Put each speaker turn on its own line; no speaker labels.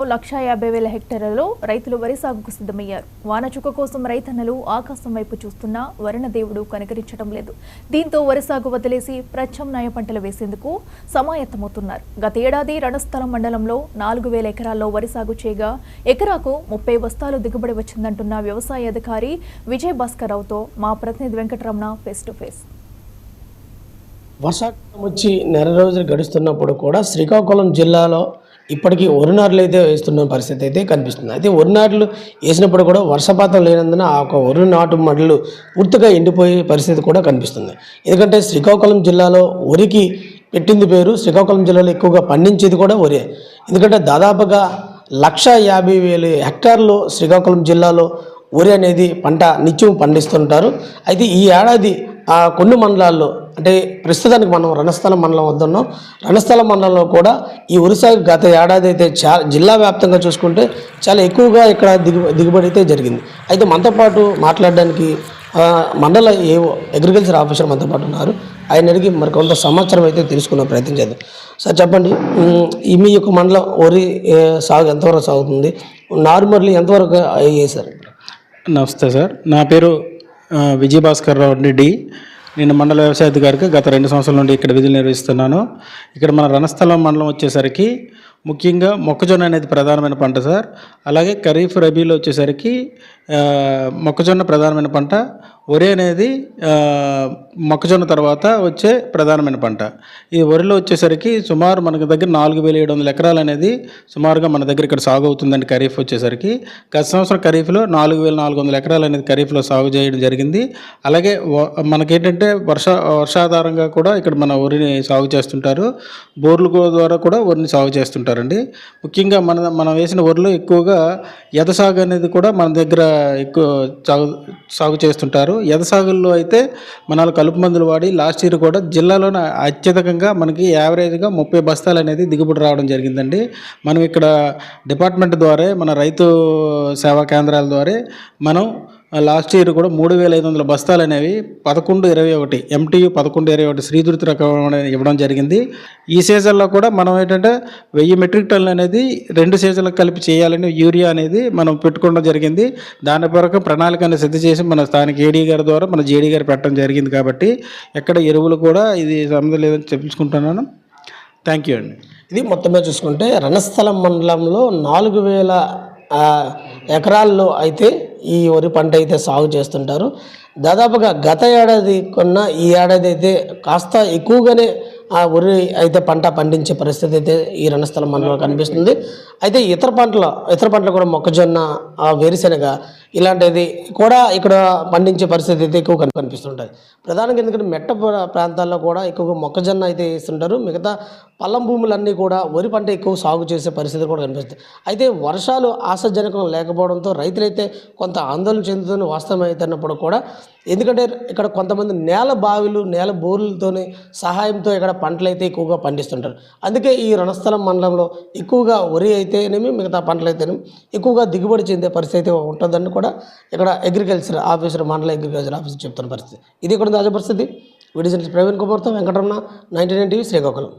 1,50,000 హెక్టార్లలో రైతులు వరి సాగుకు సిద్ధమయ్యారు. వానచుక్క కోసం రైతన్నలు ఆకాశం వైపు చూస్తున్నా వరుణదేవుడు కనికరించడం లేదు. దీంతో వరి సాగు వదిలేసి ప్రత్యామ్నాయ పంటలు వేసేందుకు సమాయత్తమవుతున్నారు. గత ఏడాది రణస్థలం మండలంలో 4,000 ఎకరాల్లో వరి సాగు చేయగా ఎకరాకు 30 బస్తాలు దిగుబడి వచ్చిందంటున్న వ్యవసాయ అధికారి విజయ్ భాస్కర్ రావుతో మా ప్రతినిధి వెంకటరమణ ఫేస్ టు ఫేస్.
వర్షాకాలం వచ్చి నెల రోజులు గడుస్తున్నప్పుడు కూడా శ్రీకాకుళం జిల్లాలో ఇప్పటికీ వరి నాట్లు అయితే వేస్తున్న పరిస్థితి అయితే కనిపిస్తుంది. అయితే వరి నాట్లు వేసినప్పుడు కూడా వర్షపాతం లేనందున ఆ ఒక వరి నాటు మడులు పూర్తిగా ఎండిపోయే పరిస్థితి కూడా కనిపిస్తుంది. ఎందుకంటే శ్రీకాకుళం జిల్లాలో వరికి పెట్టింది పేరు. శ్రీకాకుళం జిల్లాలో ఎక్కువగా పండించేది కూడా వరే. ఎందుకంటే దాదాపుగా 1,50,000 హెక్టార్లు శ్రీకాకుళం జిల్లాలో వరి అనేది పంట నిత్యం పండిస్తుంటారు. అయితే ఈ ఏడాది కొన్ని మండలాల్లో అంటే ప్రస్తుతానికి మనం రణస్థలం మండలం వద్ద ఉన్నాం. రణస్థలం మండలంలో కూడా ఈ వరి సాగు గత ఏడాది అయితే జిల్లా వ్యాప్తంగా చూసుకుంటే చాలా ఎక్కువగా ఇక్కడ దిగుబడి అయితే జరిగింది. అయితే మనతో పాటు మాట్లాడడానికి మండల అగ్రికల్చర్ ఆఫీసర్ మనతో పాటు ఉన్నారు. ఆయన అడిగి మరి కొంత సమాచారం అయితే తెలుసుకునే ప్రయత్నం చేద్దాం. సార్ చెప్పండి, మీ యొక్క మండలం వరి సాగు ఎంతవరకు సాగుతుంది, నార్మల్లీ ఎంతవరకు వేసారు?
నమస్తే సార్, నా పేరు విజయ్ భాస్కర్ రావు రెడ్డి. నేను మండల వ్యవసాయ అధికారికి గత 2 సంవత్సరాల నుండి ఇక్కడ విధులు నిర్వహిస్తున్నాను. ఇక్కడ మన రణస్థలం మండలం వచ్చేసరికి ముఖ్యంగా మొక్కజొన్న అనేది ప్రధానమైన పంట సార్. అలాగే ఖరీఫ్ రబీలో వచ్చేసరికి మొక్కజొన్న ప్రధానమైన పంట, వరి అనేది మొక్కజొన్న తర్వాత వచ్చే ప్రధానమైన పంట. ఈ వరిలో వచ్చేసరికి సుమారు మనకి దగ్గర 4,700 ఎకరాలు అనేది సుమారుగా మన దగ్గర ఇక్కడ సాగు అవుతుందండి. ఖరీఫ్ వచ్చేసరికి గత సంవత్సరం ఖరీఫ్లో 4,400 ఎకరాలు అనేది ఖరీఫ్లో సాగు చేయడం జరిగింది. అలాగే మనకేంటంటే వర్షాధారంగా కూడా ఇక్కడ మన వరిని సాగు చేస్తుంటారు. బోర్ల ద్వారా కూడా వరిని సాగు చేస్తుంటారండి. ముఖ్యంగా మనం వేసిన వరిలో ఎక్కువగా ఎద సాగు అనేది కూడా మన దగ్గర ఎక్కువ సాగు చేస్తుంటారు. ఎద సాగుల్లో అయితే మన కలుపు మందులు వాడి లాస్ట్ ఇయర్ కూడా జిల్లాలోనే అత్యధికంగా మనకి యావరేజ్గా 30 బస్తాలు అనేది దిగుబడి రావడం జరిగిందండి. మనం ఇక్కడ డిపార్ట్మెంట్ ద్వారా మన రైతు సేవా కేంద్రాల ద్వారా మనం లాస్ట్ ఇయర్ కూడా 3,500 బస్తాలు అనేవి 1121 MTU 1121 శ్రీధృతి రకం ఇవ్వడం జరిగింది. ఈ సీజన్లో కూడా మనం ఏంటంటే 1000 మెట్రిక్ టన్నులు అనేది 2 సీజన్లకు కలిపి చేయాలని యూరియా అనేది మనం పెట్టుకోవడం జరిగింది. దాని వరకు ప్రణాళిక అనేది సిద్ధ చేసి మన స్థానిక ఏడీ గారి ద్వారా మన జేడీ గారు పెట్టడం జరిగింది. కాబట్టి ఎక్కడ ఎరువులు కూడా ఇది సంబంధం లేదని చెప్పించుకుంటున్నాను. థ్యాంక్ యూ అండి.
ఇది మొత్తమే చూసుకుంటే రణస్థలం మండలంలో 4,000 ఎకరాల్లో అయితే ఈ వరి పంట అయితే సాగు చేస్తుంటారు. దాదాపుగా గత ఏడాది కన్నా ఈ ఏడాది అయితే కాస్త ఎక్కువగానే ఆ వరి అయితే పంట పండించే పరిస్థితి అయితే ఈ రణస్థలం మండలంలో కనిపిస్తుంది. అయితే ఇతర పంటలు కూడా మొక్కజొన్న, వేరుశెనగ ఇలాంటిది కూడా ఇక్కడ పండించే పరిస్థితి అయితే ఎక్కువ కనిపిస్తుంటుంది. ప్రధానంగా ఎందుకంటే మెట్ట ప్రాంతాల్లో కూడా ఎక్కువగా మొక్కజొన్న అయితే వేస్తుంటారు. మిగతా పల్లం భూములన్నీ కూడా వరి పంట ఎక్కువ సాగు చేసే పరిస్థితి కూడా కనిపిస్తుంది. అయితే వర్షాలు ఆశాజనకం లేకపోవడంతో రైతులైతే కొంత ఆందోళన చెందుతున్న వాస్తవం అవుతున్నప్పుడు కూడా, ఎందుకంటే ఇక్కడ కొంతమంది నేల బావిలు, నేల బోర్లతోని సహాయంతో ఇక్కడ పంటలు అయితే ఎక్కువగా పండిస్తుంటారు. అందుకే ఈ రణస్థలం మండలంలో ఎక్కువగా వరి అయితేనేమి మిగతా పంటలు అయితేనేమి ఎక్కువగా దిగుబడి చెందే పరిస్థితి ఉంటుందని కూడా ఇక్కడ అగ్రికల్చర్ ఆఫీసర్, మండల అగ్రికల్చర్ ఆఫీసర్ చెప్తున్న పరిస్థితి. ఇది ఇక్కడ తాజా పరిస్థితి. వీడియో జర్నలిస్ట్ ప్రవీణ్ కుమార్తో వెంకటరమణ, 99 టీవీ, శ్రీకాకుళం.